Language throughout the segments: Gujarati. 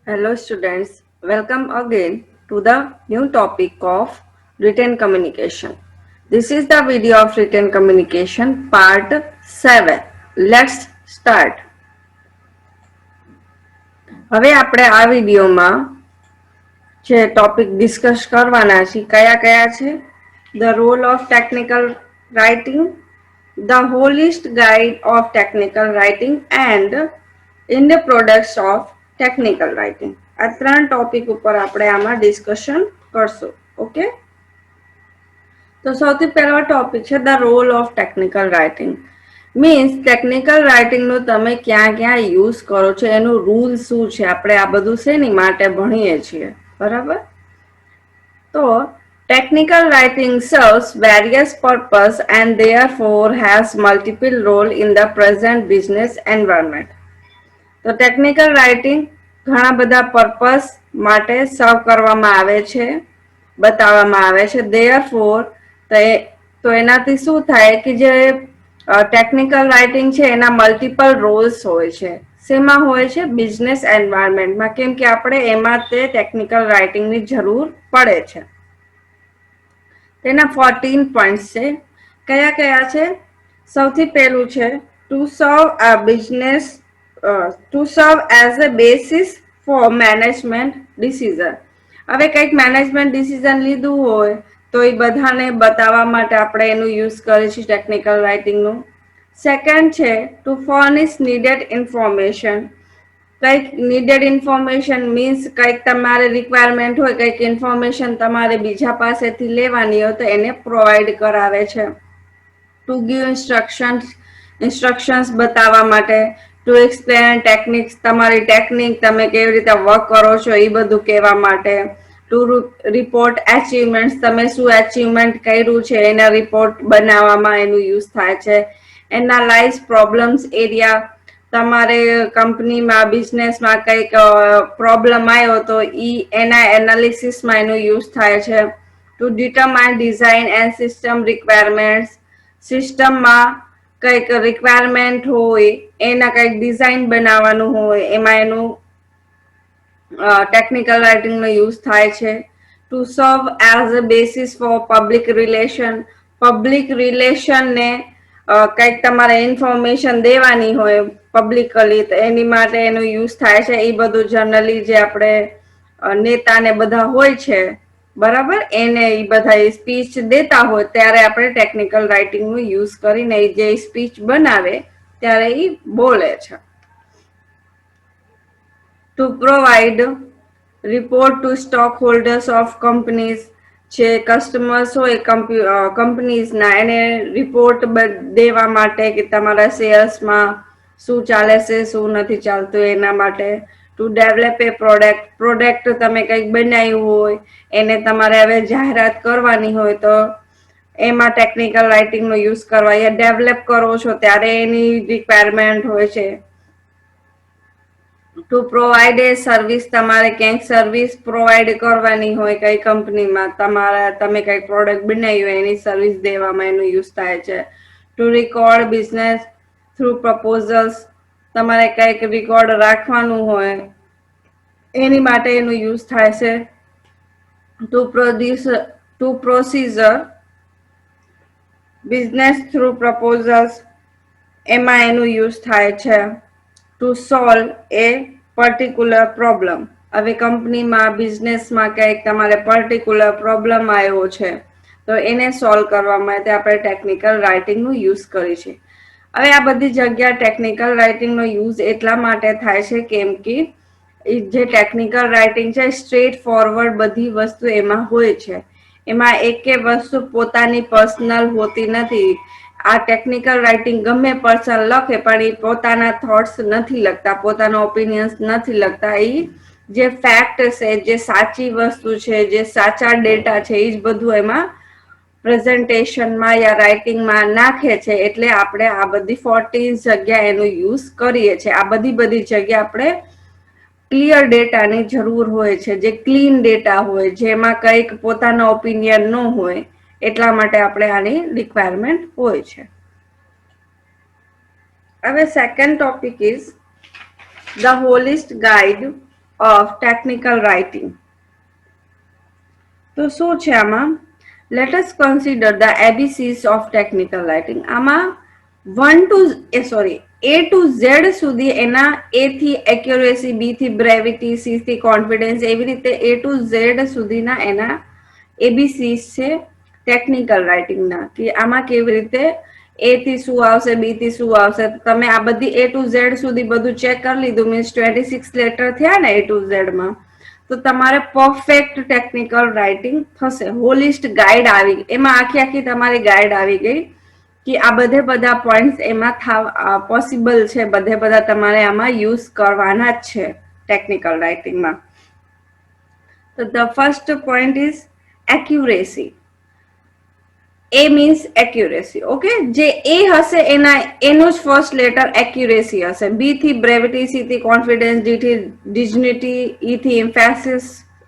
Hello students, welcome again to the new topic of written communication. This is the video of written communication part 7. Let's start. હવે આપણે આ વિડિયોમાં જે ટોપિક ડિસ્કસ કરવાના છે કયા કયા છે The role of technical writing, the holist guide of technical writing and in the products of technical writing. આ ત્રણ ટોપિક ઉપર આપણે આમાં ડિસ્કશન કરશું. ઓકે, તો સૌથી પહેલો ટોપિક છે the role of technical writing. Means technical રાઇટિંગનું તમે ક્યાં ક્યાં યુઝ કરો છો, એનું રૂલ શું છે, આપણે આ બધું શેની માટે ભણીએ છીએ, બરાબર? તો technical writing serves various purpose and therefore has multiple role in the present business environment. તો ટેકનિકલ રાઇટિંગ ઘણા બધા પર્પસ માટે સર્વ કરવામાં આવે છે, બતાવવામાં આવે છે. Therefore તો એનાથી શું થાય કે જે ટેકનિકલ રાઇટિંગ છે એના મલ્ટિપલ રોલ્સ હોય છે. શેમાં હોય છે? બિઝનેસ એન્વાયરમેન્ટમાં, કેમ કે આપણે એમાં તે ટેકનિકલ રાઇટિંગની જરૂર પડે છે. તેના 14 પોઈન્ટ્સ છે. કયા કયા છે? સૌથી પહેલું છે to serve a business to serve as a basis for management decision. હવે કંઈક મેનેજમેન્ટ ડિસિઝન લીધું હોય તો એ બધાને બતાવવા માટે આપણે એનું યુઝ કરીએ છીએ ટેકનિકલ રાઇટિંગનું. સેકન્ડ છે ટુ ફર્નિશ નીડેડ ઇન્ફોર્મેશન. કંઈક નીડેડ ઇન્ફોર્મેશન મીન્સ કંઈક તમારે રિક્વાયરમેન્ટ હોય, કંઈક ઇન્ફોર્મેશન તમારે બીજા પાસેથી લેવાની હોય તો એને પ્રોવાઈડ કરાવે છે. ટુ ગીવ ઇન્સ્ટ્રક્શન્સ બતાવવા માટે, ટુ એક્સપ્લેન ટેકનિક્સ, તમારી ટેકનિક તમે કેવી રીતે વર્ક કરો છો એ બધું કહેવા માટે. ટુ રિપોર્ટ એચિવમેન્ટ્સ, તમે શું એચિવમેન્ટ કર્યું છે એના રિપોર્ટ બનાવવામાં એનું યુઝ થાય છે. એનાલાઇઝ પ્રોબ્લેમ્સ એરિયા, તમારે કંપનીમાં બિઝનેસમાં કંઈક પ્રોબ્લેમ આવ્યો તો એના એનાલિસિસમાં એનું યુઝ થાય છે. Two determine design and system requirements, સિસ્ટમમાં કંઈક રિક્વાયરમેન્ટ હોય, એના કંઈક ડિઝાઇન બનાવવાનું હોય, એમાં એનું ટેકનિકલ રાઇટિંગનો યુઝ થાય છે. To serve as a basis for public relation, public રિલેશનને કંઈક તમારે ઇન્ફોર્મેશન દેવાની હોય પબ્લિકલી તો એની માટે એનો યુઝ થાય છે. એ બધું જનરલી જે આપણે નેતાને બધા હોય છે, બરાબર, એને એ બધા સ્પીચ દેતા હોય ત્યારે આપણે ટેકનિકલ રાઇટિંગનું યુઝ કરીને જે સ્પીચ બનાવે ત્યારે એ બોલે છે. To provide report to stock holders of companies, જે કસ્ટમર્સ હોય કંપનીઝના, એને રિપોર્ટ દેવા માટે કે તમારા શેર્સમાં શું ચાલે છે શું નથી ચાલતું એના માટે. ટુ ડેવલપ એ પ્રોડક્ટ તમે કંઈક બનાવ્યું હોય એને તમારે હવે જાહેરાત કરવાની હોય તો એમાં ટેકનિકલ રાઇટિંગનો યુઝ કરવા, યા ડેવલપ કરો છો ત્યારે એની રિક્વાયરમેન્ટ હોય છે. ટુ પ્રોવાઈડ એ સર્વિસ, તમારે ક્યાંક સર્વિસ પ્રોવાઈડ કરવાની હોય કઈ કંપનીમાં, તમે કઈ પ્રોડક્ટ બનાવી હોય એની સર્વિસ દેવામાં એનું યુઝ થાય છે. ટુ રેકોર્ડ બિઝનેસ થ્રુ પ્રપોઝલ્સ, તમારે કંઈક રેકોર્ડ રાખવાનું હોય એની માટે એનું યુઝ થાય છે. ટુ પ્રોસીજર બિઝનેસ થ્રુ પ્રપોઝલ્સ, એમાં એનું યુઝ થાય છે. To solve A particular problem, હવે કંપનીમાં બિઝનેસમાં કંઈક તમારે પર્ટિક્યુલર પ્રોબ્લેમ આવ્યો છે તો એને સોલ્વ કરવા માટે આપણે ટેકનિકલ રાઇટિંગનું યુઝ કરીએ છીએ. હવે આ બધી જગ્યા ટેકનિકલ રાઇટિંગનો યુઝ એટલા માટે થાય છે કેમ કે જે ટેકનિકલ રાઇટિંગ છે સ્ટ્રેટ ફોરવર્ડ બધી વસ્તુ એમાં હોય છે. એમાં એક વસ્તુ પોતાની પર્સનલ હોતી નથી. આ ટેકનિકલ રાઇટિંગ ગમે પર્સન લખે પણ એ પોતાના થોટ્સ નથી લખતા, પોતાના ઓપિનિયન્સ નથી લખતા. એ જે ફેક્ટ છે, જે સાચી વસ્તુ છે, જે સાચા ડેટા છે એ જ બધું એમાં પ્રેઝન્ટેશનમાં યા રાઇટિંગમાં નાખે છે. એટલે આપણે આ બધી 14 જગ્યા એનો યુઝ કરીએ છીએ. આ બધી જગ્યા આપણે ક્લિયર ડેટાની જરૂર હોય છે, જે ક્લીન ડેટા હોય, જેમાં કંઈક પોતાનો ઓપિનિયન ન હોય, એટલા માટે આપણે આની રિક્વાયરમેન્ટ હોય છે. હવે second topic is the holist guide of technical writing. તો શું છે આમાં? Let us consider the ABCs of technical writing. આમાં A to Z સુધી એના A થી accuracy, B થી brevity, C થી confidence, એવી રીતે A to Z સુધીના એના ABCs છે ટેકનિકલ રાઇટિંગના, કે આમાં કેવી રીતે A થી શું આવશે, B થી શું આવશે. તમે આ બધી A to Z સુધી બધું ચેક કરી લીધું, મીન્સ 26 લેટર થયા ને A to Z માં, તો તમારે પરફેક્ટ ટેકનિકલ રાઇટિંગ થશે. હોલિસ્ટ ગાઈડ આવી, એમાં આખી તમારી ગાઈડ આવી ગઈ કે આ બધા પોઈન્ટ્સ એમાં પોસિબલ છે, બધા તમારે આમાં યુઝ કરવાના જ છે ટેકનિકલ રાઇટિંગમાં. તો the first point is accuracy. A means accuracy. Okay, જે A હશે એનું જ ફર્સ્ટ લેટર એક્યુરેસી હશે. B થી બ્રેવિટી, C થી કોન્ફિડન્સ, D થી ડિગ્નિટી, E થી એમ્ફેસિસ,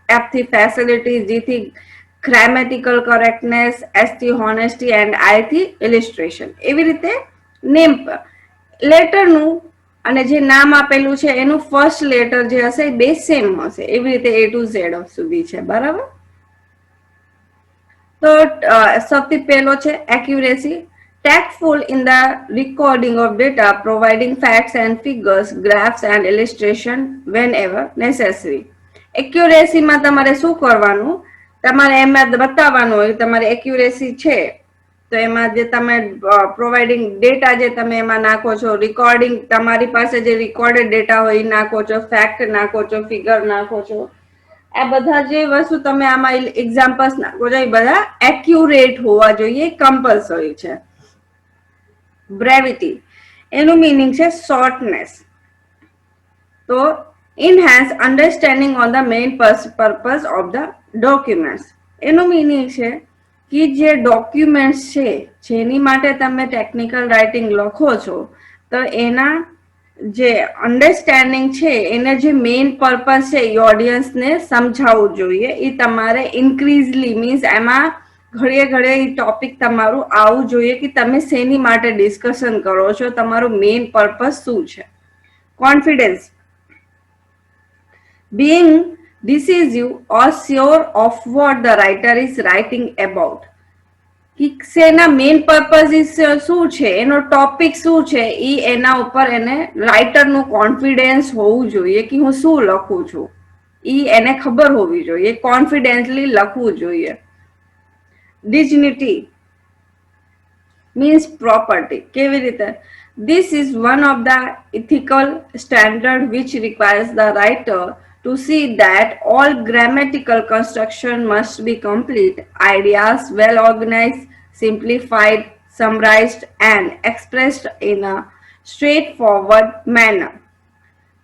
F થી ફેસિલિટી, G થી ગ્રામેટિકલ કરેક્ટનેસ, S થી હોનેસ્ટી એન્ડ I થી ઇલિસ્ટ્રેશન. એવી રીતે નેમ લેટરનું અને જે નામ આપેલું છે એનું ફર્સ્ટ લેટર જે હશે બે સેમ હશે. એવી રીતે A to Z સુધી છે, બરાબર. તો સૌથી પહેલો છે accuracy. Tactful in the recording of data, providing facts and figures, graphs and illustration whenever necessary. એક્યુરેસીમાં તમારે શું કરવાનું? તમારે એમાં બતાવવાનું હોય તમારે એક્યુરેસી છે, તો એમાં જે તમે પ્રોવાઇડિંગ ડેટા જે તમે એમાં નાખો છો, રિકોર્ડિંગ તમારી પાસે જે રિકોર્ડેડ ડેટા હોય એ નાખો છો, ફેક્ટ નાખો છો, ફિગર નાખો છો, આ બધા જે વસ્તુ તમે આમાં એક્ઝામ્પલ્સ નાખો છો એ બધા એક્યુરેટ હોવા જોઈએ, કમ્પલસરી છે. બ્રેવિટી એનું મીનિંગ છે શોર્ટનેસ. તો enhance understanding on the main purpose of the documents. એનું મીનિંગ છે કે જે ડોક્યુમેન્ટ્સ છે જેની માટે તમે ટેકનિકલ રાઇટિંગ લખો છો, તો એના જે અન્ડરસ્ટેન્ડિંગ છે, એને જે મેઇન પર્પઝ છે એ ઓડિયન્સને સમજાવવું જોઈએ. એ તમારે ઇન્ક્રીઝલી મીન્સ એમાં ઘડીએ ઘડીએ એ ટોપિક તમારું આવવું જોઈએ કે તમે શેની માટે ડિસ્કશન કરો છો, તમારું મેઇન પર્પઝ શું છે. Confidence, being decisive or sure of what the writer is writing about. એના મેઇન પર્પઝ શું છે, એનો ટોપિક શું છે, એ એના ઉપર એને રાઇટરનું કોન્ફિડન્સ હોવું જોઈએ કે હું શું લખું છું, એ એને ખબર હોવી જોઈએ, કોન્ફિડન્ટલી લખવું જોઈએ. Dignity means property. કેવી રીતે? This is one of the ethical standard which requires the writer to see that all grammatical construction must be complete, ideas well organized, simplified, summarized and expressed in a straightforward manner.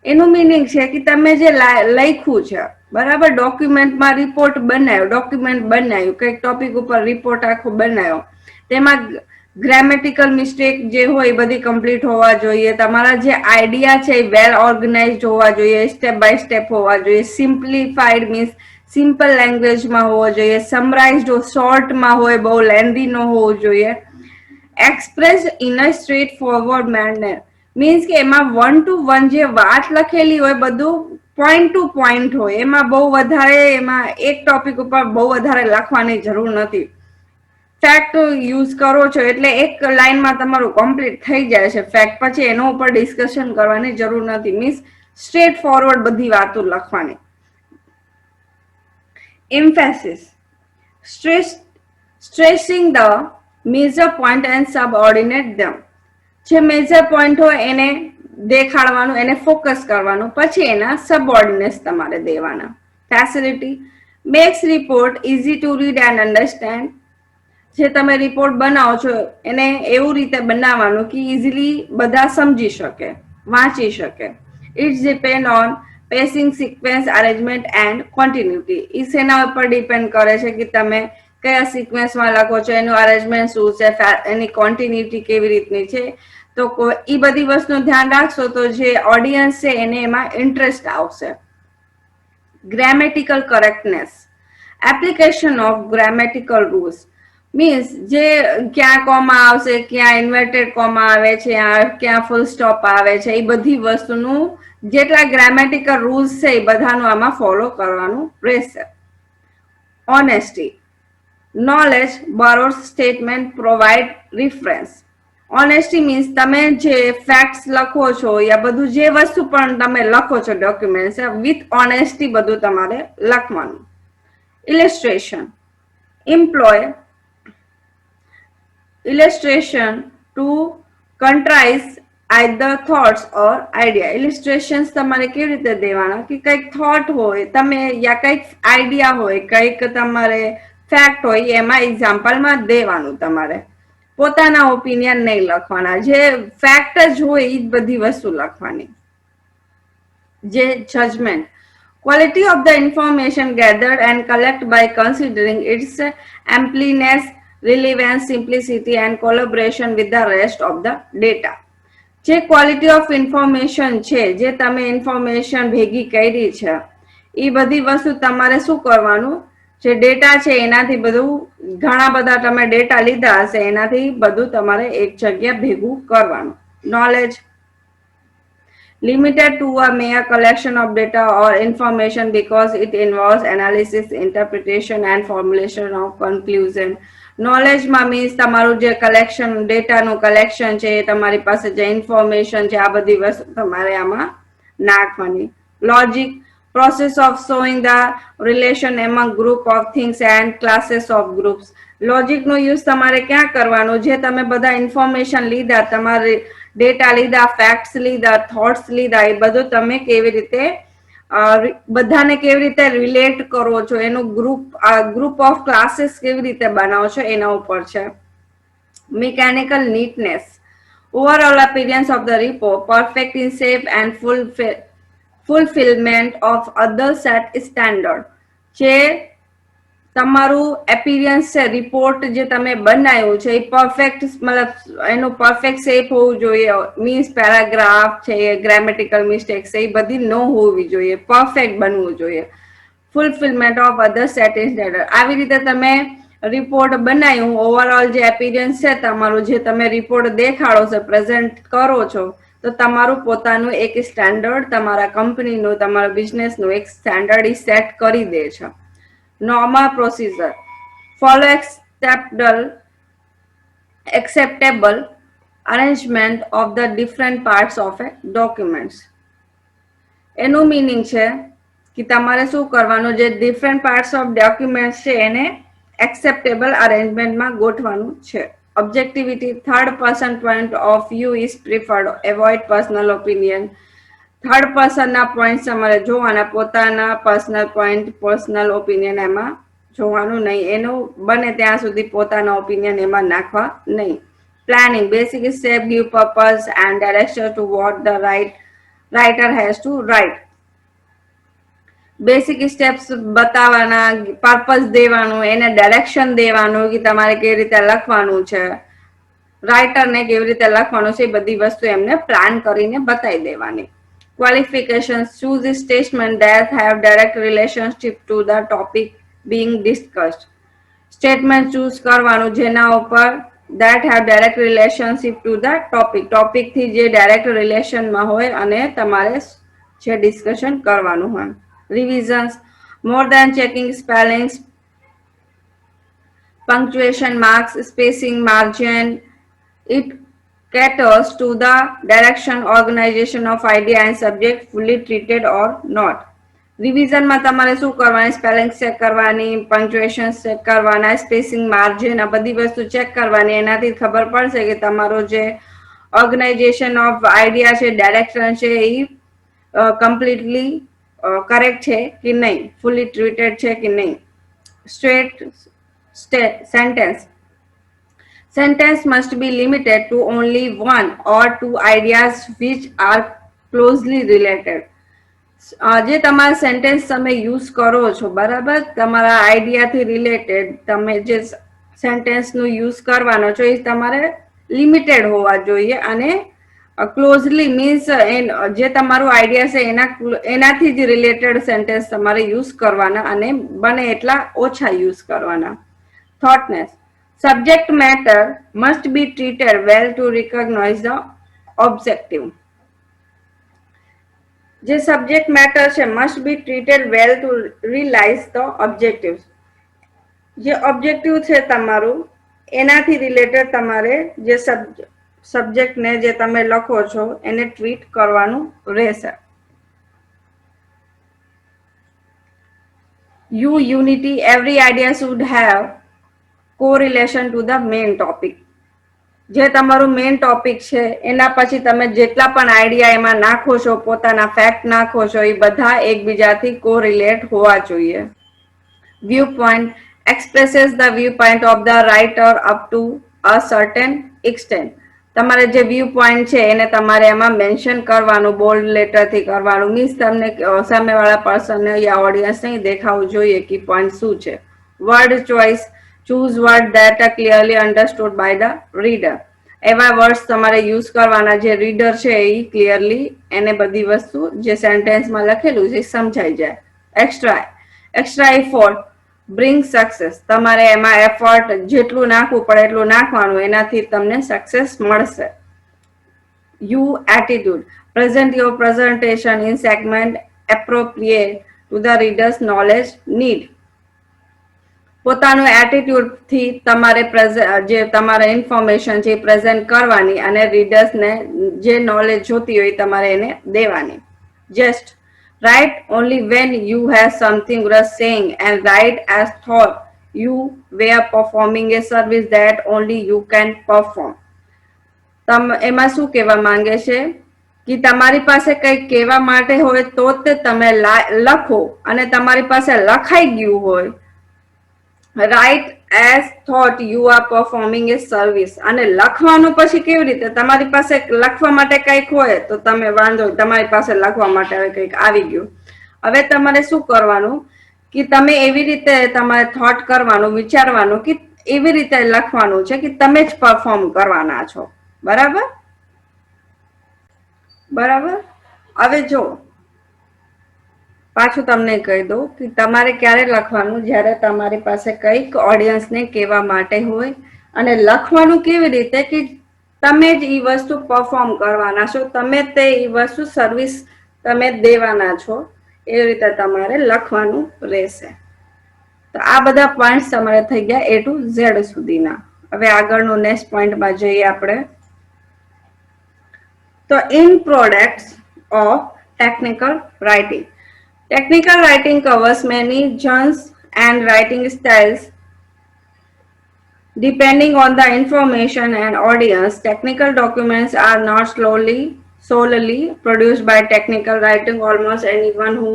એનું મીનિંગ છે કે તમે જે લખ્યું છે, બરાબર, ડોક્યુમેન્ટમાં રિપોર્ટ બનાવ્યું, કઈક ટોપિક ઉપર રિપોર્ટ આખો બનાવ્યો, તેમાં ગ્રામેટિકલ મિસ્ટેક જે હોય બધી કમ્પ્લીટ હોવા જોઈએ, તમારા જે આઈડિયા છે એ વેલ ઓર્ગેનાઇઝડ હોવા જોઈએ, સ્ટેપ બાય સ્ટેપ હોવા જોઈએ, સિમ્પ્લિફાઈડ મીન્સ સિમ્પલ લેંગ્વેજમાં હોવો જોઈએ, સમરાઇઝડ શોર્ટમાં હોય, બહુ લેન્ધી ન હોવું જોઈએ, express in a straight forward manner means કે એમાં 1 to 1 જે વાત લખેલી હોય બધું પોઈન્ટ ટુ પોઈન્ટ હોય, એમાં બહુ વધારે એમાં એક ટોપિક ઉપર બહુ વધારે લખવાની જરૂર નથી. ફેક્ટ યુઝ કરો છો એટલે એક લાઈનમાં તમારું કમ્પ્લીટ થઈ જાય છે ફેક્ટ, પછી એનો ઉપર ડિસ્કશન કરવાની જરૂર નથી, મીન્સ સ્ટ્રેટ ફોરવર્ડ બધી વાતો લખવાની. Emphasis, stressing the major point and subordinate them. જે મેજર પોઈન્ટ હોય એને દેખાડવાનું, એને ફોકસ કરવાનું, પછી એના સબઓર્ડિનેટ્સ તમારે દેવાના. Facility makes report easy to read and understand. જે તમે રિપોર્ટ બનાવો છો એને એવું રીતે બનાવવાનું કે ઇઝીલી બધા સમજી શકે, વાંચી શકે. It's depend on pacing, sequence, arrangement and continuity. એ શેના ઉપર ડિપેન્ડ કરે છે કે તમે કયા સિક્વન્સમાં લખો છો, એનું અરેન્જમેન્ટ શું છે, એની કન્ટિન્યુટી કેવી રીતની છે. તો એ બધી વસ્તુનું ધ્યાન રાખશો તો જે ઓડિયન્સ છે એને એમાં ઇન્ટરેસ્ટ આવશે. Grammatical correctness, application of grammatical rules. Means જે ક્યાં કોમા આવશે, ક્યાં ઇન્વર્ટેડ કોમા આવે છે, ક્યાં ફૂલ સ્ટોપ આવે છે, એ બધી વસ્તુનું જેટલા ગ્રામેટિકલ રૂલ્સ છે એ બધાનું આમાં ફોલો કરવાનું રહેશે. Honesty, knowledge borrowed statement provide reference. Honesty means તમે જે ફેક્ટ્સ લખો છો યા બધું જે વસ્તુ પણ તમે લખો છો ડોક્યુમેન્ટ વિથ ઓનેસ્ટી બધું તમારે લખવાનું. ઇલિસ્ટ્રેશન, employ illustration to contrast either thoughts or idea. Illustrations તમારે કેવી રીતે દેવાના કે કંઈક થોટ હોય તમે યા કંઈક આઈડિયા હોય, કંઈક તમારે ફેક્ટ હોય એમાં એક્ઝામ્પલમાં દેવાનું. તમારે પોતાના ઓપિનિયન નહીં લખવાના, જે ફેક્ટ જ હોય એ જ બધી વસ્તુ લખવાની. જે judgement, quality of the information gathered and collected by considering its ampleness, relevance, simplicity and collaboration with the rest of the data. જે ક્વોલિટી ઓફ ઇન્ફોર્મેશન છે, જે તમે ઇન્ફોર્મેશન ભેગી કરી છે, એ બધી વસ્તુ તમારે શું કરવાનું, જે ડેટા છે એનાથી બધું ઘણા બધા તમે ડેટા લીધા હશે એનાથી બધું તમારે એક જગ્યા ભેગું કરવાનું. Knowledge, limited to a mere collection of data or information because it involves analysis, interpretation and formulation of conclusion. નોલેજમાં મીન્સ તમારું જે કલેક્શન, ડેટાનું કલેક્શન છે, તમારી પાસે જે ઇન્ફોર્મેશન છે, આ બધી વસ્તુ તમારે આમાં નાખવાની. Logic, process of showing the relation among group of things and classes of groups. લોજિકનો યુઝ તમારે ક્યાં કરવાનો, જે તમે બધા ઇન્ફોર્મેશન લીધા, તમારે ડેટા લીધા, ફેક્ટ્સ લીધા, થોટ્સ લીધા, એ બધું તમે કેવી રીતે બધાને કેવી રીતે રિલેટ કરો છો, એનું ગ્રુપ ઓફ ક્લાસીસ કેવી રીતે બનાવો છો એના ઉપર છે. Mechanical neatness, overall appearance of the report, perfect in shape and fulfilment of other set standard. જે તમારું એપિયરન્સ છે, રિપોર્ટ જે તમે બનાવ્યું છે એ પરફેક્ટ, મતલબ એનું પરફેક્ટ શેપ હોવું જોઈએ. મીન્સ પેરાગ્રાફ છે, ગ્રામેટિકલ મિસ્ટેક્સ છે, એ બધી ન હોવી જોઈએ, પરફેક્ટ બનવું જોઈએ. Fulfilment of other set standard, આવી રીતે તમે રિપોર્ટ બનાવ્યું, ઓવરઓલ જે એપિયરન્સ છે તમારું, જે તમે રિપોર્ટ દેખાડો છો, પ્રેઝન્ટ કરો છો, તો તમારું પોતાનું એક સ્ટેન્ડર્ડ, તમારા કંપનીનું, તમારા બિઝનેસનું એક સ્ટેન્ડર્ડ સેટ કરી દે છે. normal procedure, follow acceptable arrangement of the different parts of a documents. એનું મીનિંગ છે કે તમારે શું કરવાનું, જે ડિફરન્ટ પાર્ટ્સ ઓફ ડોક્યુમેન્ટ્સ છે એને એક્સેપ્ટેબલ અરેન્જમેન્ટમાં ગોઠવાનું છે. Objectivity, third person point of view is preferred, avoid personal opinion. Third પર્સનના પોઈન્ટ તમારે જોવાના, પોતાના પર્સનલ પોઈન્ટ, પર્સનલ ઓપિનિયન એમાં જોવાનું નહીં. એનું બને ત્યાં સુધી પોતાના ઓપિનિયન એમાં નાખવા નહીં. Planning, basic step give purpose and direction to what the writer has to write. Basic steps બતાવવાના, પર્પઝ દેવાનું, એને ડાયરેક્શન દેવાનું કે તમારે કેવી રીતે લખવાનું છે, રાઇટરને કેવી રીતે લખવાનું છે, એ બધી વસ્તુ એમને પ્લાન કરીને બતાવી દેવાની. Qualifications, choose statements that have direct relationship to the topic being discussed. Statement choose કરવાનું જેના ઉપર that have direct relationship to the topic થી જે direct relation માં હોય અને તમારે જે discussion કરવાનું હોય. Revisions, more than checking spellings, punctuation marks, spacing, margin, it caters to the direction, organization of idea and subject fully treated or not. રિવિઝનમાં તમારે શું કરવાની, સ્પેલિંગ ચેક કરવાની, પંક્ચ્યુએશન ચેક કરવાના, સ્પેસિંગ, માર્જિન, આ બધી વસ્તુ ચેક કરવાની. એનાથી ખબર પડશે કે તમારો જે ઓર્ગેનાઇઝેશન ઓફ આઈડિયા છે, ડાયરેક્શન છે, એ કમ્પ્લીટલી કરેક્ટ છે કે નહીં, ફુલી ટ્રીટેડ છે કે નહીં. Straight sentence. Sentence must be limited to only one or two ideas which are closely related. જે તમારા સેન્ટેન્સ તમે યુઝ કરો છો, બરાબર, તમારા આઈડિયાથી રિલેટેડ તમે જે સેન્ટેન્સનું યુઝ કરવાનો છો એ તમારે લિમિટેડ હોવા જોઈએ અને ક્લોઝલી મીન્સ જે તમારું આઈડિયા છે એનાથી જ રિલેટેડ સેન્ટેન્સ તમારે યુઝ કરવાના અને બને એટલા ઓછા યુઝ કરવાના. થોટનેસ, Subject matter must be treated well to recognize the objective. જે સબ્જેક્ટ મેટર છે must be treated well to realize the objectives. જે ઓબ્જેક્ટિવ છે તમારું એનાથી રિલેટેડ તમારે જે સબ્જેક્ટને જે તમે લખો છો એને ટ્રીટ કરવાનું રહેશે. Unity, every idea should have correlation to the main topic. જે તમારું મેઇન ટોપિક છે એના પછી તમે જેટલા પણ આઈડિયા એમાં નાખો છો, પોતાના ફેક્ટ નાખો છો, એ બધા એકબીજાથી કોરિલેટ હોવા જોઈએ. View point expresses the viewpoint of the writer up to a certain extent. તમારે જે વ્યૂ પોઈન્ટ છે એને તમારે એમાં મેન્શન કરવાનું, બોલ્ડ લેટરથી કરવાનું. મીન્સ તમને સામેવાળા પર્સનને યા ઓડિયન્સને દેખાવું જોઈએ કે પોઈન્ટ શું છે. Word choice, choose word that are clearly understood by the reader. એવા વર્ડ્સ તમારે યુઝ કરવાના જે રીડર છે એ ક્લિયરલી એને બધી વસ્તુ જે સેન્ટેન્સમાં લખેલું છે સમજાઈ જાય. Extra effort bring success. તમારે એમાં એફર્ટ જેટલું નાખવું પડે એટલું નાખવાનું, એનાથી તમને સક્સેસ મળશે. You attitude, present your presentation in segment appropriate to the readers knowledge need. પોતાનું એટીટ્યુડથી તમારે જે તમારે ઇન્ફોર્મેશન છે એ પ્રેઝન્ટ કરવાની અને રીડર્સને જે નોલેજ જોતી હોય તમારે એને દેવાની. Just write only when you have something worth saying and write as thought you were performing a service that only you can perform. એમાં શું કહેવા માંગે છે કે તમારી પાસે કંઈક કહેવા માટે હોય તો જ તમે લખો, અને તમારી પાસે લખાઈ ગયું હોય write as thought you are performing a service. અને લખવાનું પછી કેવી રીતે? તમારી પાસે લખવા માટે કંઈક હોય તો તમે વાંધો, તમારી પાસે લખવા માટે હવે કંઈક આવી ગયું. હવે તમારે શું કરવાનું કે તમે એવી રીતે તમારે થોટ કરવાનું, વિચારવાનું કે એવી રીતે લખવાનું છે કે તમે જ પરફોર્મ કરવાના છો. બરાબર બરાબર. હવે જો પાછું તમને કહી દઉં કે તમારે ક્યારે લખવાનું, જ્યારે તમારી પાસે કંઈક ઓડિયન્સને કહેવા માટે હોય. અને લખવાનું કેવી રીતે કે તમે જ એ વસ્તુ પરફોર્મ કરવાના છો, તમે તે એ વસ્તુ સર્વિસ તમે દેવાના છો, એ રીતે તમારે લખવાનું રહેશે. તો આ બધા પોઈન્ટ્સ તમારે થઈ ગયા A to Z સુધીના. હવે આગળનું નેક્સ્ટ પોઈન્ટમાં જઈએ આપણે. તો in products of technical writing. Technical writing covers many genres and writing styles. Depending on the information and audience, technical documents are not solely produced by technical writing. Almost anyone who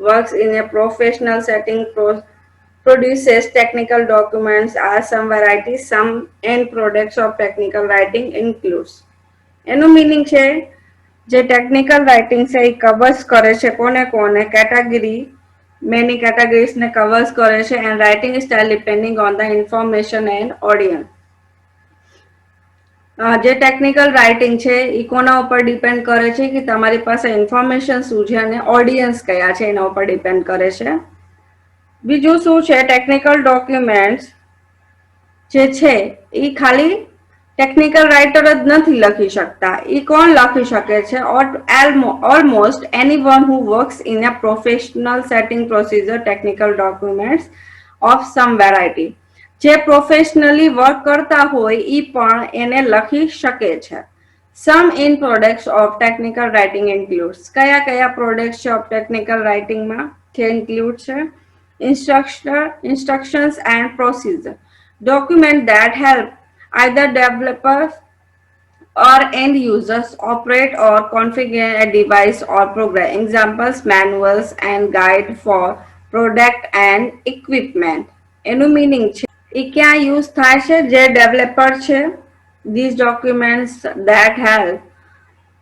works in a professional setting produces technical documents as some variety. Some end products of technical writing includes. એનું મીનિંગ છે જે ટેકનિકલ રાઇટિંગ છે એ કવર્સ કરે છે કોને કેટેગરી, મેની કેટેગરીઝને કવર્સ કરે છે. And writing style depending on the information and audience. જે ટેકનિકલ રાઇટિંગ છે એ કોના ઉપર ડિપેન્ડ કરે છે કે તમારી પાસે ઇન્ફોર્મેશન શું છે અને ઓડિયન્સ કયા છે એના ઉપર ડિપેન્ડ કરે છે. બીજું શું છે, ટેકનિકલ ડોક્યુમેન્ટ્સ જે છે એ ખાલી ટેકનિકલ રાઇટર જ નથી લખી શકતા. એ કોણ લખી શકે છે? Almost anyone who works in a professional setting procedure technical documents of some variety. જે પ્રોફેશનલી વર્ક કરતા હોય એ પણ એને લખી શકે છે. Some in products of technical writing includes. કયા કયા પ્રોડક્ટ્સ છે ઓફ ટેકનિકલ રાઇટિંગમાં જે ઇન્ક્લુડ છે? instructions and procedure. Document that help either developers or end users operate or configure a device or program. Examples, manuals and guide for product and equipment. એનું મીનિંગ છે એ ક્યાં યુઝ થાય છે? જે ડેવલપર છે, these documents that help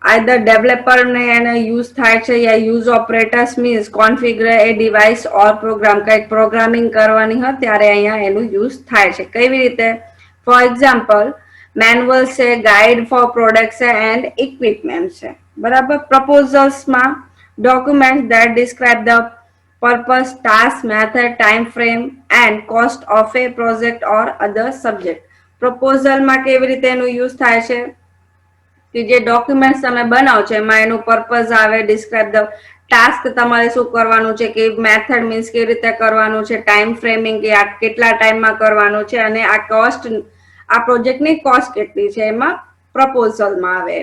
either developer ને એને યુઝ થાય છે યા યુઝ ઓપરેટર્સ મીન્સ કોન્ફિગર એ ડિવાઇસ ઓર પ્રોગ્રામ, કંઈક પ્રોગ્રામિંગ કરવાની હોય ત્યારે અહીંયા એનું યુઝ થાય છે. કેવી રીતે? ફોર એક્ઝામ્પલ, મેન્યુઅલ છે, ગાઈડ ફોર પ્રોડક્ટ છે એન્ડ ઇક્વિપમેન્ટ છે. બરાબર. પ્રપોઝલ્સમાં document that describe the purpose, task, method, time frame and cost of a project or other subject. પ્રપોઝલમાં કેવી રીતે એનું યુઝ થાય છે કે જે ડોક્યુમેન્ટ્સ તમે બનાવો છો એમાં એનું પર્પઝ આવે, ડિસ્ક્રાઇબ ધ ટાસ્ક, તમારે શું કરવાનું છે, કે મેથડ મીન્સ કેવી રીતે કરવાનું છે, ટાઈમ ફ્રેમિંગ કે આ કેટલા ટાઈમમાં કરવાનું છે, અને આ કોસ્ટ, આ પ્રોજેક્ટની કોસ્ટ કેટલી છે, એમાં પ્રપોઝલમાં આવે.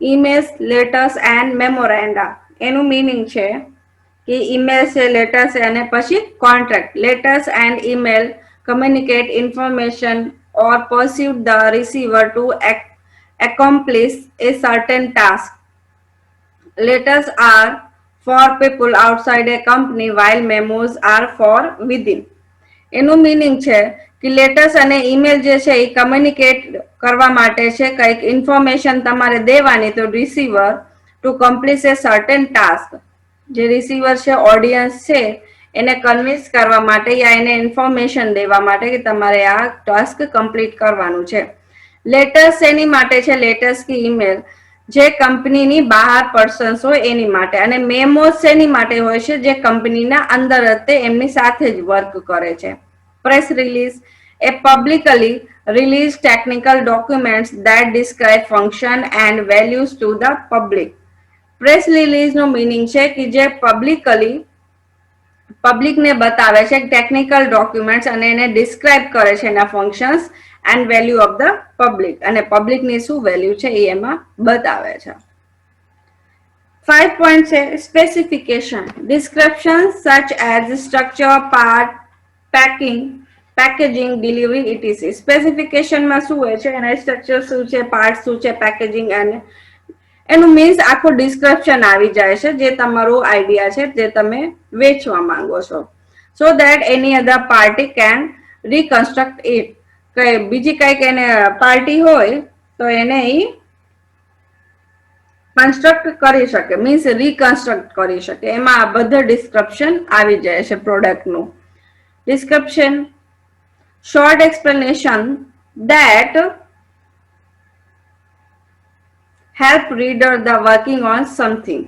ઈમેલ્સ, લેટર્સ એન્ડ મેમોરેન્ડા, એનું મીનિંગ છે કે ઈમેલ છે, લેટર છે અને પછી contract. Letters and email communicate information or persuade the receiver to accomplish a certain task. Letters are for people outside a company while memos are for within. એનું મીનિંગ છે કે લેટર્સ અને ઈમેલ જે છે એ કમ્યુનિકેટ કરવા માટે છે, કંઈક ઇન્ફોર્મેશન તમારે દેવાની તો receiver to complete A certain task, જે રિસીવર છે, ઓડિયન્સ છે, એને કન્વિન્સ કરવા માટે યા એને ઇન્ફોર્મેશન દેવા માટે કે તમારે આ ટાસ્ક કમ્પ્લીટ કરવાનું છે. લેટર્સ એની માટે છે, લેટર્સ કે ઈમેલ જે કંપનીની બહાર પર્સન્સ હોય એની માટે, અને મેમોસ એની માટે હોય છે જે કંપનીના અંદર જ એમની સાથે જ વર્ક કરે છે. Press release A publicly release technical documents that describe function and values to the public. Press release નો મીનિંગ છે કે જે પબ્લિકને બતાવે છે ટેકનિકલ ડોક્યુમેન્ટ્સ અને એને ડિસ્ક્રાઇબ કરે છે એના functions and value of the public, અને પબ્લિકની શું વેલ્યુ છે એ એમાં બતાવે છે. 5 પોઈન્ટ છે specification, description such as structure, part, packaging, delivery ETC. સ્પેસિફિકેશનમાં શું હોય છે, એના સ્ટ્રક્ચર શું છે, પાર્ટ શું છે, પેકેજિંગ, અને એનું મીન્સ આખું ડિસ્ક્રિપ્શન આવી જાય છે જે તમારું આઈડિયા છે જે તમે વેચવા માંગો છો, so that any other party can reconstruct it. બીજી કઈક એને પાર્ટી હોય તો એને કન્સ્ટ્રક્ટ કરી શકે, મીન્સ રિકન્સ્ટ્રક્ટ કરી શકે. એમાં આ બધા ડિસ્ક્રિપ્શન આવી જાય છે પ્રોડક્ટનું. Description, short explanation that help reader the working on something.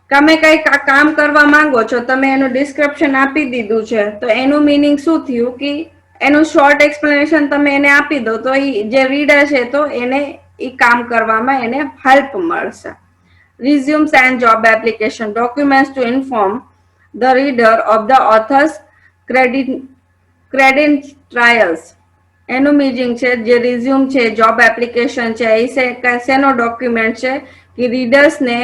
તમે કઈ કામ કરવા માંગો છો, તમે એનું ડિસ્ક્રિપ્શન આપી દીધું છે તો એનું મીનિંગ શું થયું કે એનું શોર્ટ એક્સપ્લેનેશન તમે એને આપી દો તો જે રીડર છે તો એને એ કામ કરવામાં એને હેલ્પ મળશે. Resumes and job application documents to inform the reader of the author's credentials. એનું મીનિંગ છે જે રિઝ્યુમ છે, જોબ એપ્લિકેશન છે, એ શેનો ડોક્યુમેન્ટ છે કે રીડર્સને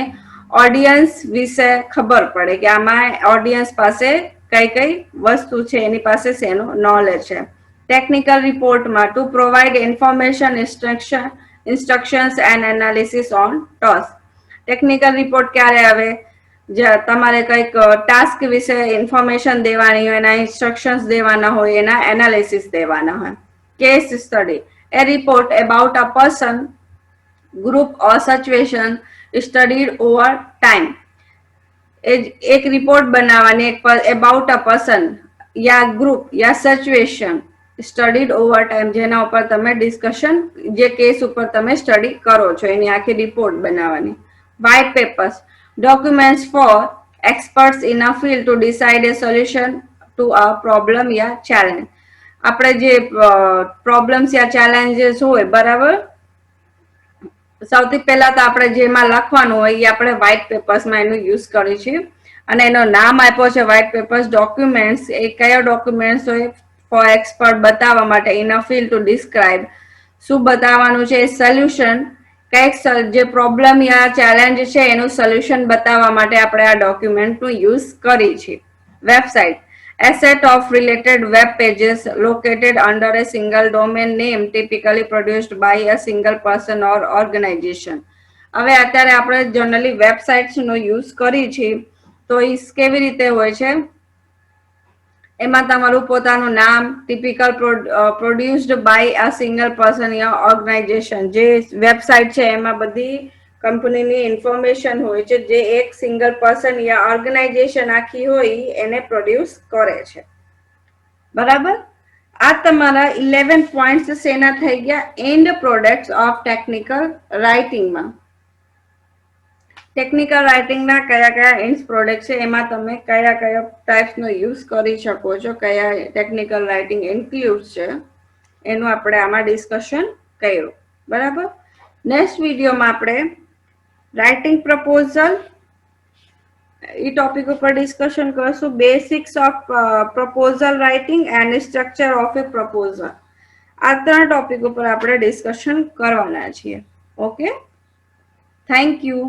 ઓડિયન્સ વિશે ખબર પડે કે આમાં ઓડિયન્સ પાસે કઈ કઈ વસ્તુ છે, એની પાસે શેનો નોલેજ છે. ટેકનિકલ રિપોર્ટમાં to provide information, instructions and analysis on task. Technical report ક્યારે આવે, તમારે કંઈક ટાસ્ક વિશે ઇન્ફોર્મેશન દેવાની હોય, એના ઇન્સ્ટ્રક્શન્સ દેવાના હોય, એના એનાલિસિસ દેવાના હોય. Case study, a report about a person, group or situation studied over time. એક રિપોર્ટ બનાવવાની about a person yeah group yeah situation studied over time, જેના ઉપર તમે ડિસ્કશન, જે કેસ ઉપર તમે સ્ટડી કરો છો એની આખી રિપોર્ટ બનાવવાની. White papers, documents for experts in a field to decide a solution to a problem yeah challenge. આપણે જે પ્રોબ્લેમ્સ યા ચેલેન્જીસ હોય, બરાબર, સૌથી પહેલા તો આપણે જેમાં લખવાનું હોય એ આપણે વ્હાઇટ પેપર્સમાં એનું યુઝ કરીએ છીએ, અને એનો નામ આપ્યો છે વ્હાઇટ પેપર્સ. ડોક્યુમેન્ટ્સ એ કયા ડોક્યુમેન્ટ્સ હોય, ફોર એક્સપર્ટ બતાવવા માટે, in a field to describe શું બતાવવાનું છે, સોલ્યુશન કઈક જે પ્રોબ્લેમ યા ચેલેન્જ છે એનું સોલ્યુશન બતાવવા માટે આપણે આ ડોક્યુમેન્ટનું યુઝ કરીએ છીએ. Website, a set of related web pages located under a single domain name typically produced by a single person or organization. હવે અત્યારે આપણે જનરલી વેબસાઇટ્સનો યુઝ કરીએ છીએ તો એ કેવી રીતે હોય છે, એમાં તમારું પોતાનું નામ, typical produced by a single person યા ઓર્ગેનાઇઝેશન. જે વેબસાઇટ છે એમાં બધી કંપનીની ઇન્ફોર્મેશન હોય છે જે એક સિંગલ પર્સન યા ઓર્ગેનાઇઝેશન આખી હોય એને પ્રોડ્યુસ કરે છે, બરાબર. આ તમારા 11 પોઈન્ટ્સ શેના થઈ ગયા, એન્ડ પ્રોડક્ટ્સ ઓફ ટેકનિકલ રાઇટિંગમાં. ટેકનિકલ રાઇટિંગના કયા કયા એન્ડ પ્રોડક્ટ છે, એમાં તમે કયા કયા ટાઈપ્સનો યુઝ કરી શકો છો, કયા ટેકનિકલ રાઇટિંગ ઇન્ક્લુડ છે એનું આપણે આમાં ડિસ્કશન કર્યું. બરાબર. નેક્સ્ટ વિડીયોમાં આપણે રાઇટિંગ પ્રપોઝલ એ ટોપિક ઉપર ડિસ્કશન કરશું. Basics of proposal writing and structure of A proposal. આ 3 ટોપિક ઉપર આપણે ડિસ્કશન કરવાના છીએ. Okay, thank you.